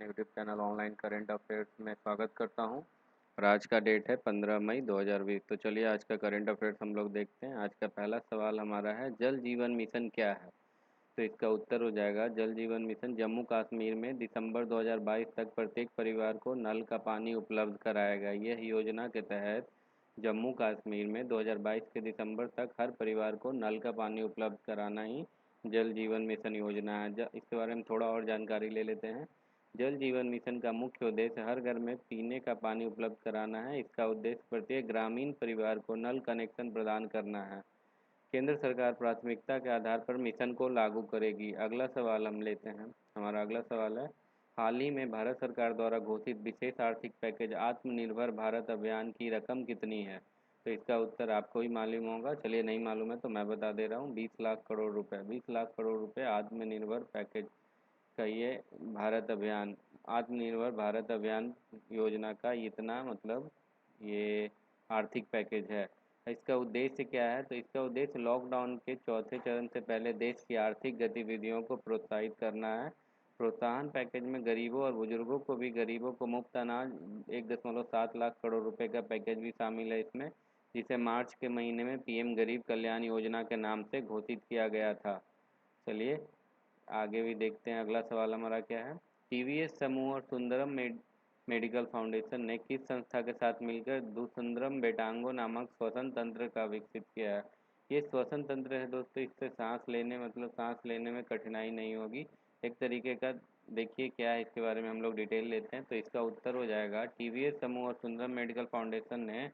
अपने YouTube channel online current affairs में स्वागत करता हूं। और आज का डेट है 15 मई 2020। तो चलिए आज का करंट अफेयर्स हम लोग देखते हैं। आज का पहला सवाल हमारा है, जल जीवन मिशन क्या है? तो इसका उत्तर हो जाएगा, जल जीवन मिशन जम्मू कश्मीर में दिसंबर 2022 तक प्रत्येक परिवार को नल का पानी उपलब्ध कराएगा। यह योजना के तहत जम्मू कश्मीर में 2022 के दिसंबर तक हर परिवार को नल का पानी उपलब्ध कराना ही जल जीवन मिशन योजना है। इसके बारे में थोड़ा और जानकारी ले लेते हैं। जल जीवन मिशन का मुख्य उद्देश्य हर घर में पीने का पानी उपलब्ध कराना है। इसका उद्देश्य प्रत्येक ग्रामीण परिवार को नल कनेक्शन प्रदान करना है। केंद्र सरकार प्राथमिकता के आधार पर मिशन को लागू करेगी। अगला सवाल हम लेते हैं। हमारा अगला सवाल है, हाल ही में भारत सरकार द्वारा घोषित विशेष आर्थिक पैकेज आत्मनिर्भर भारत अभियान की रकम कितनी है? तो इसका उत्तर आपको ही मालूम होगा। चलिए, नहीं मालूम है तो मैं बता दे रहा हूँ, 20 लाख करोड़ रुपए। 20 लाख करोड़ रुपए आत्मनिर्भर पैकेज का ये भारत अभियान, आत्मनिर्भर भारत अभियान योजना का इतना मतलब ये आर्थिक पैकेज है। इसका उद्देश्य क्या है? तो इसका उद्देश्य लॉकडाउन के चौथे चरण से पहले देश की आर्थिक गतिविधियों को प्रोत्साहित करना है। प्रोत्साहन पैकेज में गरीबों और बुजुर्गों को भी गरीबों को मुफ्त अनाज 1.7 लाख करोड़ रुपए का पैकेज भी शामिल है इसमें, जिसे मार्च के महीने में पीएम गरीब कल्याण योजना के नाम से घोषित किया गया था। चलिए आगे भी देखते हैं। अगला सवाल हमारा क्या है, टीवीएस समूह और सुंदरम मेडिकल फाउंडेशन ने किस संस्था के साथ मिलकर दुसुंदरम बेटांगो नामक श्वसन तंत्र का विकसित किया है? ये श्वसन तंत्र है दोस्तों, इससे सांस लेने सांस लेने में कठिनाई नहीं होगी। एक तरीके का देखिए क्या है, इसके बारे में हम लोग डिटेल लेते हैं। तो इसका उत्तर हो जाएगा, टीवीएस समूह और सुंदरम मेडिकल फाउंडेशन ने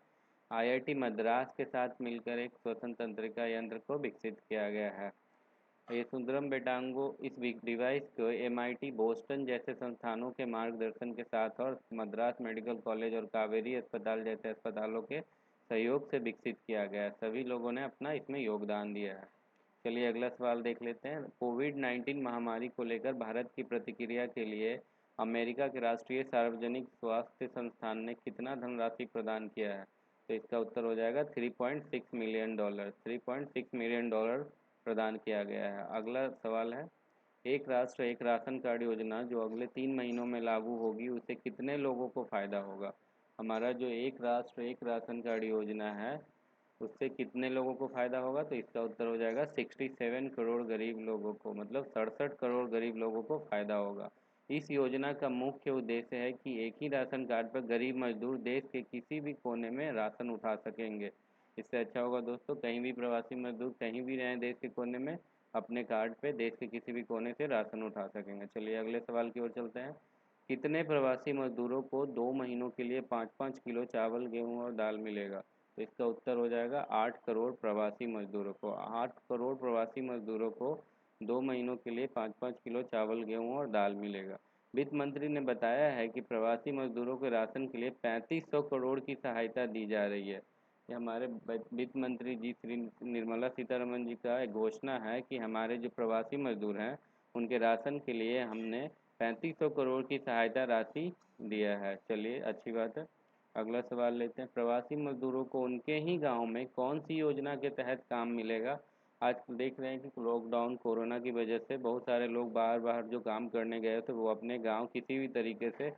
आईआईटी मद्रास के साथ मिलकर एक श्वसन तंत्रिका यंत्र को विकसित किया गया है। ये सुंदरम बेटांगो इस डिवाइस को एमआईटी बोस्टन जैसे संस्थानों के मार्गदर्शन के साथ और मद्रास मेडिकल कॉलेज और कावेरी अस्पताल जैसे अस्पतालों के सहयोग से विकसित किया गया है। सभी लोगों ने अपना इसमें योगदान दिया है। चलिए अगला सवाल देख लेते हैं। कोविड-19 महामारी को लेकर भारत की प्रतिक्रिया के लिए अमेरिका के राष्ट्रीय सार्वजनिक स्वास्थ्य संस्थान ने कितना धनराशि प्रदान किया है? तो इसका उत्तर हो जाएगा $3.6 मिलियन। $3.6 मिलियन प्रदान किया गया है। अगला सवाल है, एक राष्ट्र एक राशन कार्ड योजना जो अगले 3 महीनों में लागू होगी, उससे कितने लोगों को फायदा होगा? हमारा जो एक राष्ट्र एक राशन कार्ड योजना है, उससे कितने लोगों को फ़ायदा होगा? तो इसका उत्तर हो जाएगा 67 करोड़ गरीब लोगों को, मतलब 67 करोड़ गरीब लोगों को फ़ायदा होगा। इस योजना का मुख्य उद्देश्य है कि एक ही राशन कार्ड पर गरीब मजदूर देश के किसी भी कोने में राशन उठा सकेंगे। इससे अच्छा होगा दोस्तों, कहीं भी प्रवासी मजदूर कहीं भी रहें देश के कोने में, अपने कार्ड पे देश के किसी भी कोने से राशन उठा सकेंगे। चलिए अगले सवाल की ओर चलते हैं। कितने प्रवासी मजदूरों को 2 महीनों के लिए 5-5 किलो चावल, गेहूँ और दाल मिलेगा? तो इसका उत्तर हो जाएगा 8 करोड़ प्रवासी मजदूरों को। 8 करोड़ प्रवासी मजदूरों को 2 महीनों के लिए 5-5 किलो चावल, गेहूँ और दाल मिलेगा। वित्त मंत्री ने बताया है कि प्रवासी मजदूरों के राशन के लिए 3500 करोड़ की सहायता दी जा रही है। ये हमारे वित्त मंत्री जी श्री निर्मला सीतारमन जी का एक घोषणा है कि हमारे जो प्रवासी मजदूर हैं उनके राशन के लिए हमने 3500 करोड़ की सहायता राशि दिया है। चलिए अच्छी बात है। अगला सवाल लेते हैं। प्रवासी मजदूरों को उनके ही गांव में कौन सी योजना के तहत काम मिलेगा? आज देख रहे हैं कि लॉकडाउन कोरोना की वजह से बहुत सारे लोग बाहर बाहर जो काम करने गए थे वो अपने गांव किसी भी तरीके से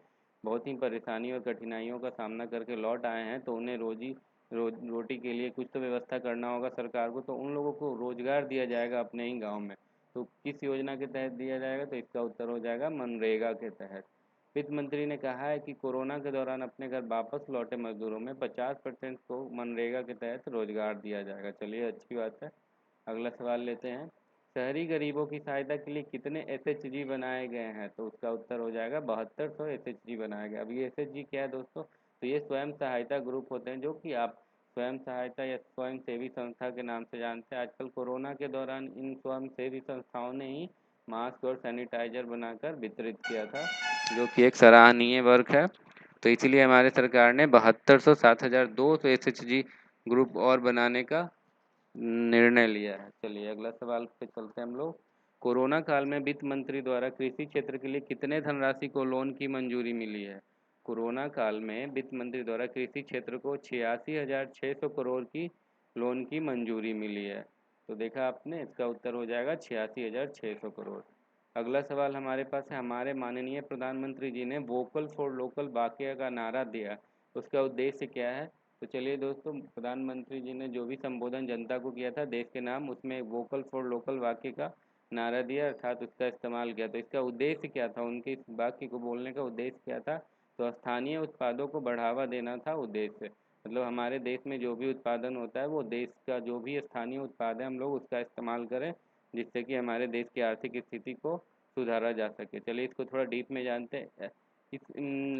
बहुत ही परेशानी और कठिनाइयों का सामना करके लौट आए हैं। तो उन्हें रोटी के लिए कुछ तो व्यवस्था करना होगा सरकार को, तो उन लोगों को रोजगार दिया जाएगा अपने ही गाँव में। तो किस योजना के तहत दिया जाएगा? तो इसका उत्तर हो जाएगा मनरेगा के तहत। वित्त मंत्री ने कहा है कि कोरोना के दौरान अपने घर वापस लौटे मजदूरों में 50% को मनरेगा के तहत रोजगार दिया जाएगा। चलिए अच्छी बात है। अगला सवाल लेते हैं। शहरी गरीबों की सहायता के लिए कितने एसएचजी बनाए गए हैं? तो उसका उत्तर हो जाएगा 7200 एसएचजी बनाए गए। अब ये एसएचजी क्या है दोस्तों? तो ये स्वयं सहायता ग्रुप होते हैं, जो कि आप स्वयं सहायता या स्वयं सेवी संस्था के नाम से जानते हैं। आजकल कोरोना के दौरान इन स्वयं सेवी संस्थाओं ने ही मास्क और सैनिटाइजर बनाकर वितरित किया था, जो कि एक सराहनीय वर्क है। तो इसीलिए हमारे सरकार ने 7200 7200 एसएचजी ग्रुप और बनाने का निर्णय लिया है। चलिए अगला सवाल पे चलते हैं हम लोग। कोरोना काल में वित्त मंत्री द्वारा कृषि क्षेत्र के लिए कितने धनराशि को लोन की मंजूरी मिली है? कोरोना काल में वित्त मंत्री द्वारा कृषि क्षेत्र को 86,600 करोड़ की लोन की मंजूरी मिली है। तो देखा आपने, इसका उत्तर हो जाएगा 86,600 करोड़। अगला सवाल हमारे पास है, हमारे माननीय प्रधानमंत्री जी ने वोकल फॉर लोकल वाकया का नारा दिया, उसका उद्देश्य क्या है? तो चलिए दोस्तों, प्रधानमंत्री जी ने जो भी संबोधन जनता को किया था देश के नाम, उसमें वोकल फॉर लोकल वाक्य का नारा दिया, अर्थात उसका इस्तेमाल किया। तो इसका उद्देश्य क्या था, उनके इस वाक्य को बोलने का उद्देश्य क्या था? तो स्थानीय उत्पादों को बढ़ावा देना था उद्देश्य। मतलब हमारे देश में जो भी उत्पादन होता है वो देश का जो भी स्थानीय उत्पाद है हम लोग उसका इस्तेमाल करें, जिससे कि हमारे देश की आर्थिक स्थिति को सुधारा जा सके। चलिए इसको थोड़ा डीप में जानते हैं। इस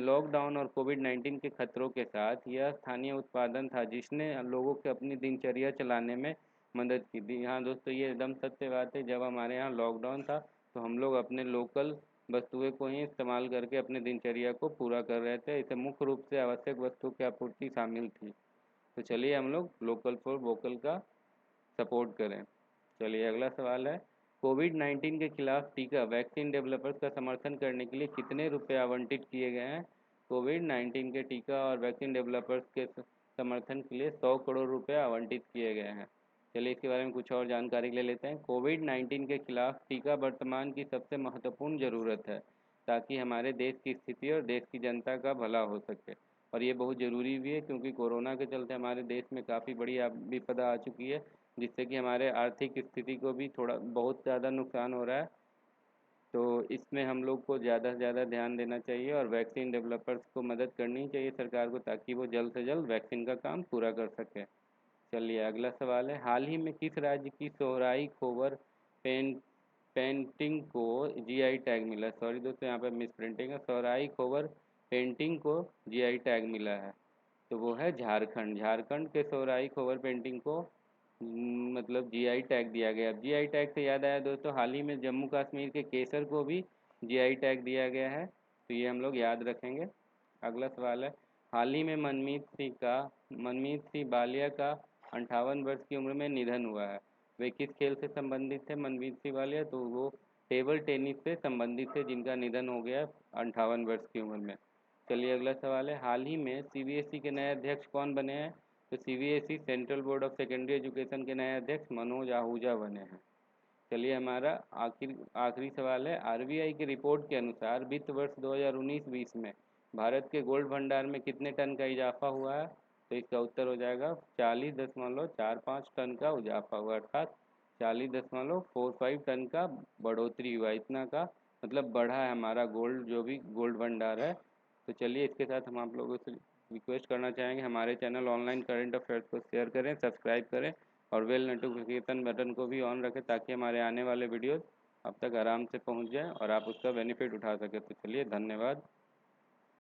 लॉकडाउन और कोविड-19 के खतरों के साथ यह स्थानीय उत्पादन था जिसने लोगों को अपनी दिनचर्या चलाने में मदद की थी। हाँ दोस्तों, ये एकदम सत्य बात है। जब हमारे यहाँ लॉकडाउन था तो हम लोग अपने लोकल वस्तुएं को ही इस्तेमाल करके अपने दिनचर्या को पूरा कर रहे थे। इसे मुख्य रूप से आवश्यक वस्तुओं की आपूर्ति शामिल थी। तो चलिए हम लोग लोकल फॉर वोकल का सपोर्ट करें। चलिए अगला सवाल है, कोविड-19 के खिलाफ टीका वैक्सीन डेवलपर्स का समर्थन करने के लिए कितने रुपए आवंटित किए गए हैं? कोविड-19 के टीका और वैक्सीन डेवलपर्स के समर्थन के लिए 100 करोड़ रुपए आवंटित किए गए हैं। चलिए इसके बारे में कुछ और जानकारी ले लेते हैं। कोविड-19 के खिलाफ टीका वर्तमान की सबसे महत्वपूर्ण ज़रूरत है, ताकि हमारे देश की स्थिति और देश की जनता का भला हो सके। और ये बहुत ज़रूरी भी है, क्योंकि कोरोना के चलते हमारे देश में काफ़ी बड़ी विपदा आ चुकी है, जिससे कि हमारे आर्थिक स्थिति को भी थोड़ा बहुत ज़्यादा नुकसान हो रहा है। तो इसमें हम लोग को ज़्यादा से ज़्यादा ध्यान देना चाहिए और वैक्सीन डेवलपर्स को मदद करनी चाहिए सरकार को, ताकि वो जल्द से जल्द वैक्सीन का काम पूरा कर सके। चलिए अगला सवाल है, हाल ही में किस राज्य की सोहराई खोबर पेन पेंटिंग को जीआई टैग मिला? सॉरी दोस्तों, यहाँ पे मिस प्रिंटिंग है। सोहराई खोबर पेंटिंग को जीआई टैग मिला है, तो वो है झारखंड। झारखंड के सोहराई खोबर पेंटिंग को मतलब जीआई टैग दिया गया। अब जीआई टैग से याद आया दोस्तों, हाल ही में जम्मू कश्मीर के केसर को भी जीआई टैग दिया गया है, तो ये हम लोग याद रखेंगे। अगला सवाल है, हाल ही में मनमीत सिंह बालिया का 58 वर्ष की उम्र में निधन हुआ है। वे किस खेल से संबंधित थे मनमीत सिंह बालिया? तो वो टेबल टेनिस से संबंधित थे, जिनका निधन हो गया 58 वर्ष की उम्र में। चलिए अगला सवाल है, हाल ही में सीबीएसई के नए अध्यक्ष कौन बने हैं? तो CBSE central board of secondary education के नए अध्यक्ष मनोज आहूजा बने हैं। चलिए हमारा आखिरी सवाल है, आरबीआई की रिपोर्ट के अनुसार वित्त वर्ष 2019-20 में भारत के गोल्ड भंडार में कितने टन का इजाफा हुआ है? तो इसका उत्तर हो जाएगा 40.45 टन का इजाफा हुआ, अर्थात 40.45 टन का बढ़ोतरी हुआ। इतना का मतलब बढ़ा है हमारा गोल्ड, जो भी गोल्ड भंडार है। तो चलिए इसके साथ हम आप लोगों से रिक्वेस्ट करना चाहेंगे, हमारे चैनल ऑनलाइन करंट अफेयर्स को शेयर करें, सब्सक्राइब करें और बेल नोटिफिकेशन बटन को भी ऑन रखें, ताकि हमारे आने वाले वीडियोस आप तक आराम से पहुंच जाए और आप उसका बेनिफिट उठा सकें। तो चलिए धन्यवाद।